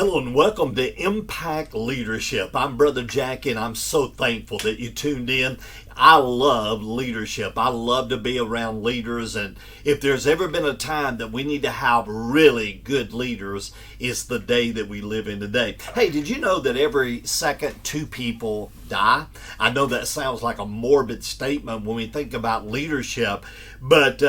Hello and welcome to Impact Leadership. I'm Brother Jack and I'm so thankful that you tuned in. I love leadership. I love to be around leaders, and if there's ever been a time that we need to have really good leaders, it's the day that we live in today. Hey, did you know that every second two people die? I know that sounds like a morbid statement when we think about leadership, but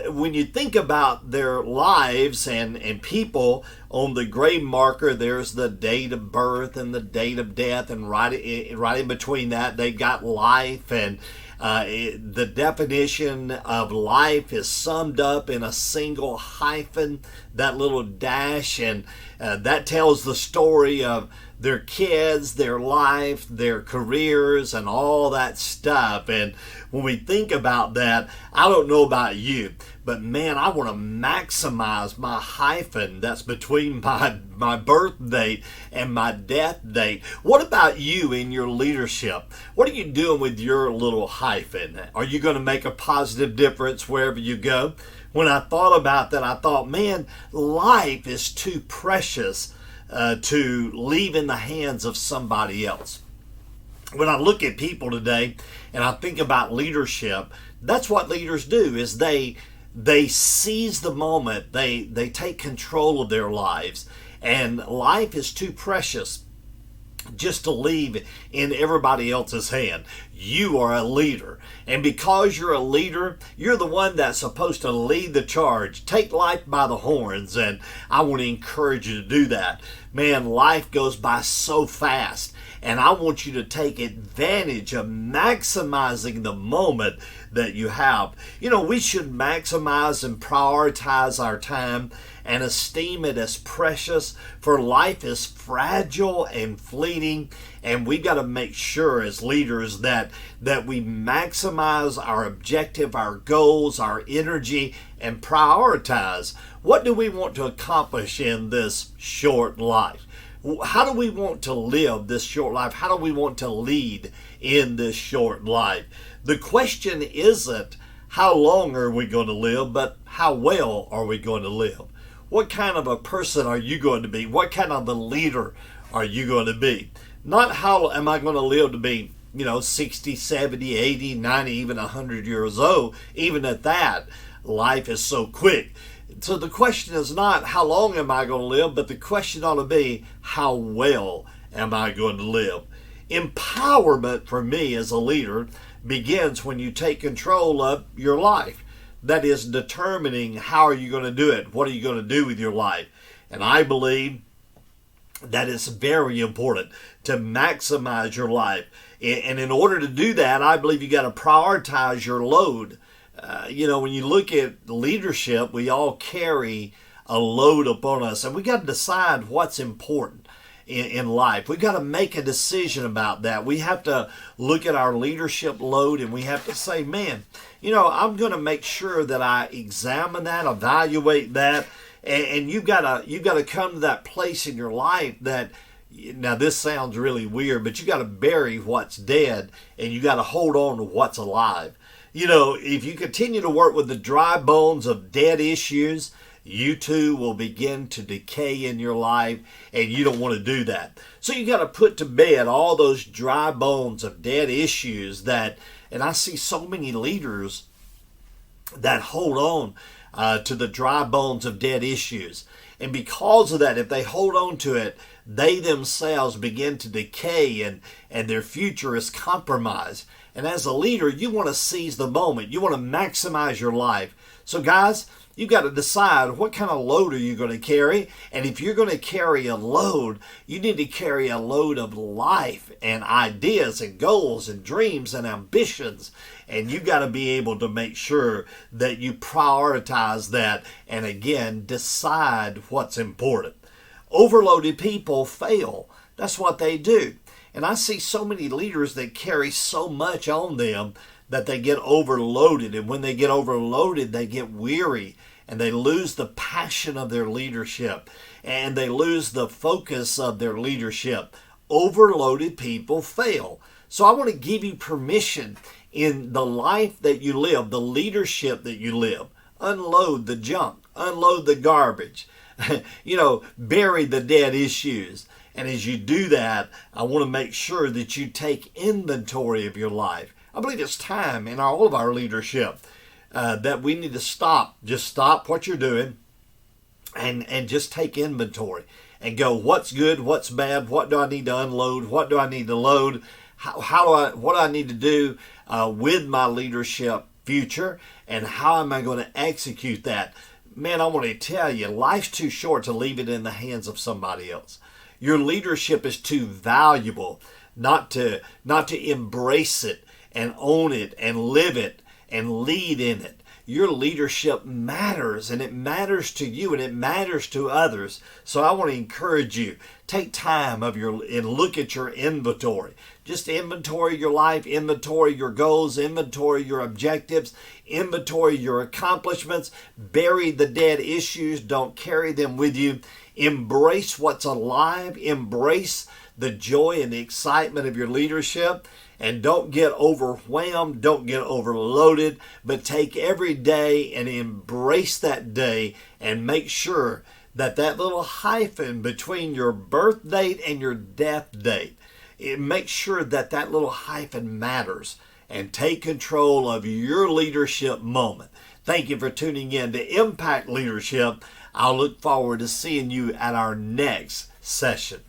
when you think about their lives and people, on the grave marker there's the date of birth and the date of death, and right in between that they've got life, and the definition of life is summed up in a single hyphen, that little dash, and that tells the story of their kids, their life, their careers, and all that stuff. And when we think about that, I don't know about you, but man, I want to maximize my hyphen that's between my birth date and my death date. What about you in your leadership? What are you doing with your little hyphen? Are you going to make a positive difference wherever you go? When I thought about that, I thought, man, life is too precious to leave in the hands of somebody else. When I look at people today and I think about leadership, that's what leaders do, is they seize the moment, they take control of their lives, and life is too precious just to leave in everybody else's hand. You are a leader, and because you're a leader, you're the one that's supposed to lead the charge, take life by the horns, and I want to encourage you to do that. Man, life goes by so fast, and I want you to take advantage of maximizing the moment that you have. You know, we should maximize and prioritize our time and esteem it as precious, for life is fragile and fleeting, and we got to make sure as leaders that we maximize our objective, our goals, our energy, and prioritize. What do we want to accomplish in this short life? How do we want to live this short life? How do we want to lead in this short life? The question isn't how long are we going to live, but how well are we going to live? What kind of a person are you going to be? What kind of a leader are you going to be? Not how am I going to live to be, 60, 70, 80, 90, even 100 years old. Even at that, life is so quick. So the question is not how long am I going to live, but the question ought to be how well am I going to live? Empowerment for me as a leader begins when you take control of your life. That is determining how are you going to do it? What are you going to do with your life? And I believe that it's very important to maximize your life. And in order to do that, I believe you got to prioritize your load. When you look at leadership, we all carry a load upon us, and we got to decide what's important in life. We've got to make a decision about that. We have to look at our leadership load, and we have to say, man, I'm going to make sure that I examine that, evaluate that, and you've got to come to that place in your life that, now this sounds really weird, but you got to bury what's dead, and you got to hold on to what's alive. If you continue to work with the dry bones of dead issues, you too will begin to decay in your life, and you don't want to do that. So you got to put to bed all those dry bones of dead issues and I see so many leaders that hold on to the dry bones of dead issues. And because of that, if they hold on to it, they themselves begin to decay, and their future is compromised. And as a leader, you want to seize the moment. You want to maximize your life. So guys, you've got to decide what kind of load are you going to carry. And if you're going to carry a load, you need to carry a load of life and ideas and goals and dreams and ambitions. And you've got to be able to make sure that you prioritize that and, again, decide what's important. Overloaded people fail. That's what they do. And I see so many leaders that carry so much on them that they get overloaded. And when they get overloaded, they get weary and they lose the passion of their leadership and they lose the focus of their leadership. Overloaded people fail. So I want to give you permission in the life that you live, the leadership that you live. Unload the junk, unload the garbage. bury the dead issues. And as you do that, I want to make sure that you take inventory of your life. I believe it's time in all of our leadership that we need to stop. Just stop what you're doing and just take inventory and go, what's good, what's bad, what do I need to unload, what do I need to load, what do I need to do with my leadership future, and how am I going to execute that? Man, I want to tell you, life's too short to leave it in the hands of somebody else. Your leadership is too valuable not to embrace it and own it and live it and lead in it. Your leadership matters, and it matters to you, and it matters to others. So I want to encourage you, take time and look at your inventory. Just inventory your life, inventory your goals, inventory your objectives, inventory your accomplishments. Bury the dead issues. Don't carry them with you. Embrace what's alive. Embrace the joy and the excitement of your leadership. And don't get overwhelmed, don't get overloaded, but take every day and embrace that day and make sure that little hyphen between your birth date and your death date, make sure that little hyphen matters, and take control of your leadership moment. Thank you for tuning in to Impact Leadership. I'll look forward to seeing you at our next session.